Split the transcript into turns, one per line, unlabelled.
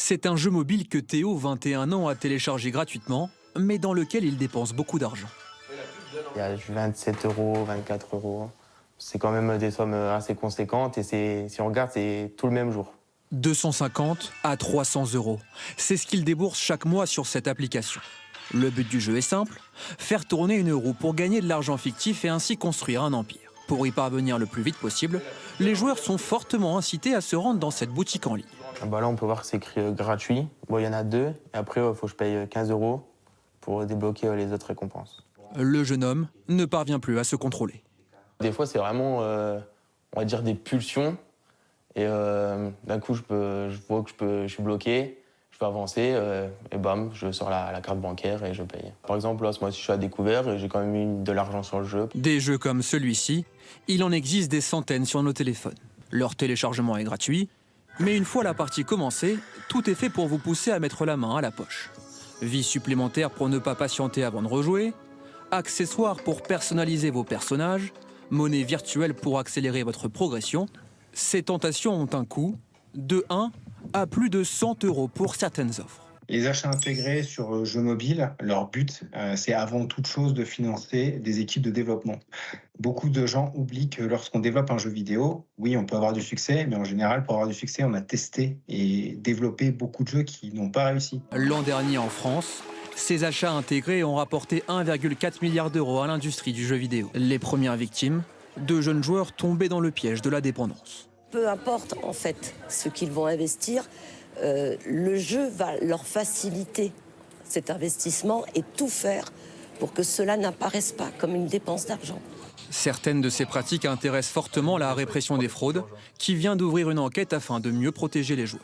C'est un jeu mobile que Théo, 21 ans, a téléchargé gratuitement, mais dans lequel il dépense beaucoup d'argent.
Il y a 27 euros, 24 euros. C'est quand même des sommes assez conséquentes et si on regarde, c'est tout le même jour.
250 à 300 euros. C'est ce qu'il débourse chaque mois sur cette application. Le but du jeu est simple, faire tourner une roue pour gagner de l'argent fictif et ainsi construire un empire. Pour y parvenir le plus vite possible, les joueurs sont fortement incités à se rendre dans cette boutique en ligne.
Là, on peut voir que c'est écrit gratuit. Bon, il y en a deux. Et après, il faut que je paye 15 euros pour débloquer les autres récompenses.
Le jeune homme ne parvient plus à se contrôler.
Des fois, c'est vraiment, on va dire, des pulsions. Et d'un coup, je vois que je suis bloqué, je peux avancer, et bam, je sors la carte bancaire et je paye. Par exemple, là, ce mois-ci, je suis à découvert et j'ai quand même eu de l'argent sur le jeu.
Des jeux comme celui-ci, il en existe des centaines sur nos téléphones. Leur téléchargement est gratuit, mais une fois la partie commencée, tout est fait pour vous pousser à mettre la main à la poche. Vie supplémentaire pour ne pas patienter avant de rejouer, accessoires pour personnaliser vos personnages, monnaie virtuelle pour accélérer votre progression. Ces tentations ont un coût de 1 à plus de 100 euros pour certaines offres.
Les achats intégrés sur jeux mobiles, leur but, c'est avant toute chose de financer des équipes de développement. Beaucoup de gens oublient que lorsqu'on développe un jeu vidéo, oui, on peut avoir du succès, mais en général, pour avoir du succès, on a testé et développé beaucoup de jeux qui n'ont pas réussi.
L'an dernier en France, ces achats intégrés ont rapporté 1,4 milliard d'euros à l'industrie du jeu vidéo. Les premières victimes, de jeunes joueurs tombés dans le piège de la dépendance.
Peu importe en fait ce qu'ils vont investir, le jeu va leur faciliter cet investissement et tout faire pour que cela n'apparaisse pas comme une dépense d'argent.
Certaines de ces pratiques intéressent fortement la répression des fraudes, qui vient d'ouvrir une enquête afin de mieux protéger les joueurs.